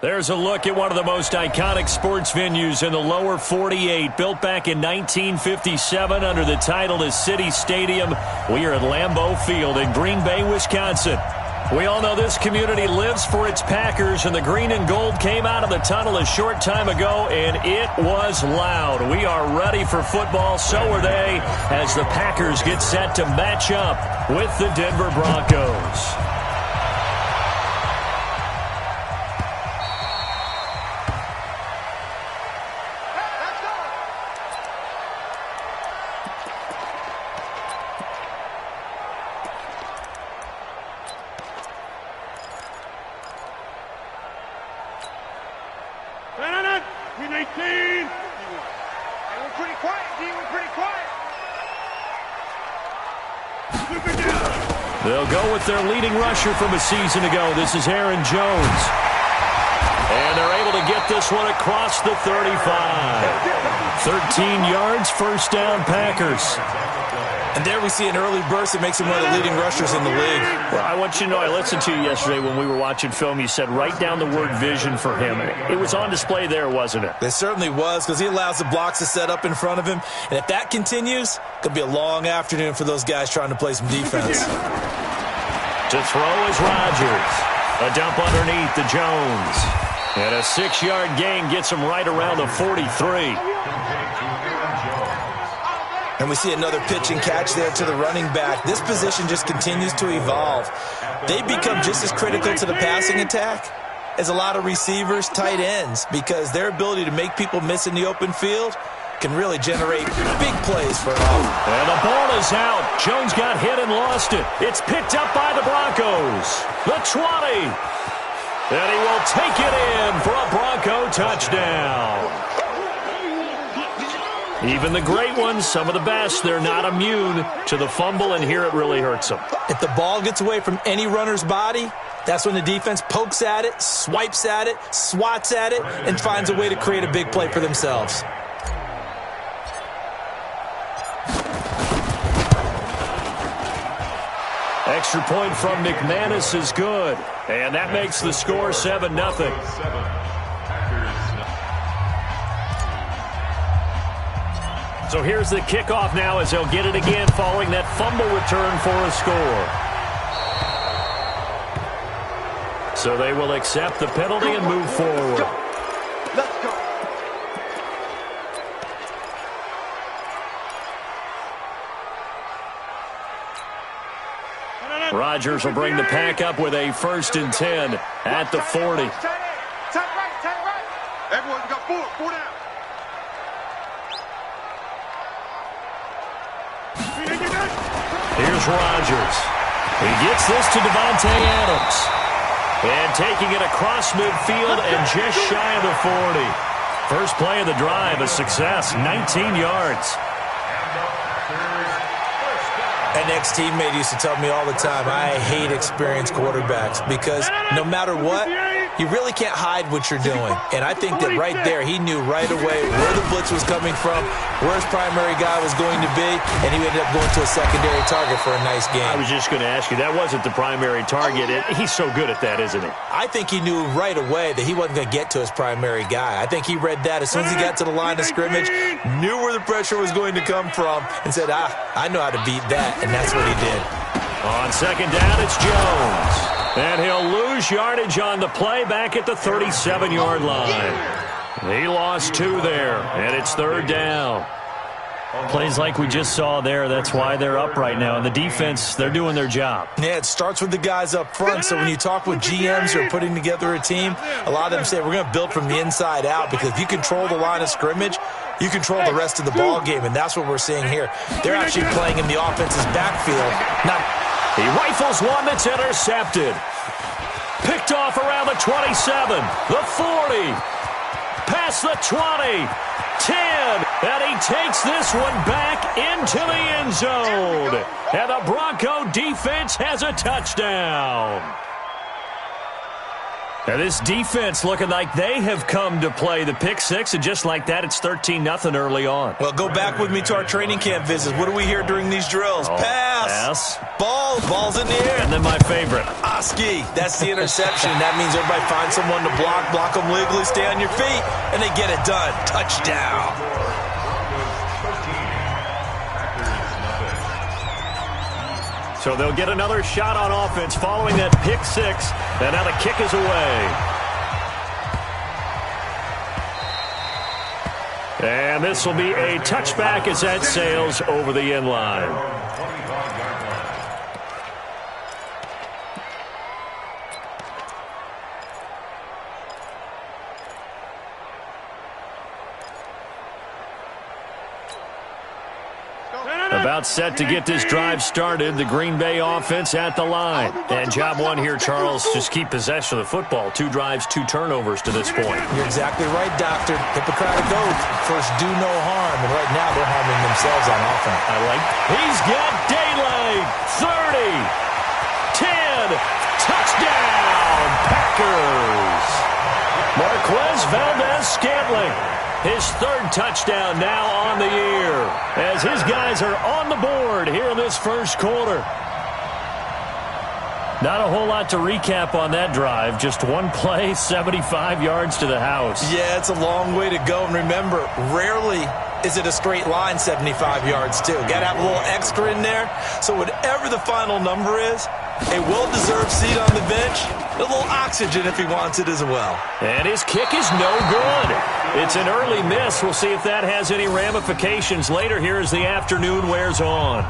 There's a look at one of the most iconic sports venues in the lower 48, built back in 1957 under the title of City Stadium. We are at Lambeau Field in Green Bay, Wisconsin. We all know this community lives for its Packers, and the green and gold came out of the tunnel a short time ago, and it was loud. We are ready for football, so are they, as the Packers get set to match up with the Denver Broncos. They'll go with their leading rusher from a season ago. This is Aaron Jones. And they're able to get this one across the 35. 13 yards, first down, Packers. And there we see an early burst that makes him one of the leading rushers in the league. Well, I want you to know, I listened to you yesterday when we were watching film. You said write down the word vision for him. It was on display there, wasn't it? It certainly was, because he allows the blocks to set up in front of him. And if that continues, it could be a long afternoon for those guys trying to play some defense. To throw is Rodgers. A dump underneath to Jones. And a 6-yard gain gets him right around the 43. And we see another pitch and catch there to the running back. This position just continues to evolve. They become just as critical to the passing attack as a lot of receivers, tight ends, because their ability to make people miss in the open field can really generate big plays for an offense. And the ball is out. Jones got hit and lost it. It's picked up by the Broncos. The 20. And he will take it in for a Bronco touchdown. Even the great ones, some of the best, they're not immune to the fumble, and here it really hurts them. If the ball gets away from any runner's body, that's when the defense pokes at it, swipes at it, swats at it, and finds a way to create a big play for themselves. Extra point from McManus is good, and that makes the score 7-0. So here's the kickoff now as they'll get it again following that fumble return for a score. So they will accept the penalty and move forward. Let's go. Rodgers will bring the pack up with a 1st and 10 at the 40. Tight right. Everyone got four down. Here's Rodgers. He gets this to Davante Adams. And taking it across midfield and just shy of the 40. First play of the drive, a success, 19 yards. An ex-teammate used to tell me all the time, I hate experienced quarterbacks because no matter what, you really can't hide what you're doing. And I think that right there, he knew right away where the blitz was coming from, where his primary guy was going to be, and he ended up going to a secondary target for a nice game. I was just going to ask you, that wasn't the primary target. He's so good at that, isn't he? I think he knew right away that he wasn't going to get to his primary guy. I think he read that as soon as he got to the line of scrimmage, knew where the pressure was going to come from, and said, I know how to beat that, and that's what he did. On second down, it's Jones. And he'll lose yardage on the play back at the 37-yard line. He lost 2 there, and it's 3rd down. Plays like we just saw there, that's why they're up right now. And the defense, they're doing their job. Yeah, it starts with the guys up front. So when you talk with GMs who are putting together a team, a lot of them say we're going to build from the inside out, because if you control the line of scrimmage, you control the rest of the ball game, and that's what we're seeing here. They're actually playing in the offense's backfield. He rifles one that's intercepted. Picked off around the 27, the 40, past the 20, 10, and he takes this one back into the end zone. And the Bronco defense has a touchdown. Now this defense looking like they have come to play the pick six, and just like that, it's 13-0 early on. Well, go back with me to our training camp visits. What do we hear during these drills? Pass. Ball's in the air. And then my favorite. Oski. That's the interception. That means everybody finds someone to block them legally, stay on your feet, and they get it done. Touchdown. So they'll get another shot on offense following that pick six, and now the kick is away. And this will be a touchback as that sails over the end line. About set to get this drive started, the Green Bay offense at the line. And job one here, Charles, just keep possession of the football. 2 drives, 2 turnovers to this point. You're exactly right, Doctor. Hippocratic oath. First, do no harm. And right now, they're harming themselves on offense. I like. He's got daylight. 30. 10. Touchdown, Packers. Marquez Valdez-Scantling. His 3rd touchdown now on the year as his guys are on the board here in this first quarter. Not a whole lot to recap on that drive. Just one play, 75 yards to the house. Yeah, it's a long way to go. And remember, rarely is it a straight line 75 yards, too. Got to have a little extra in there. So whatever the final number is, a well-deserved seat on the bench, a little oxygen if he wants it as well. And his kick is no good. It's an early miss. We'll see if that has any ramifications later here as the afternoon wears on.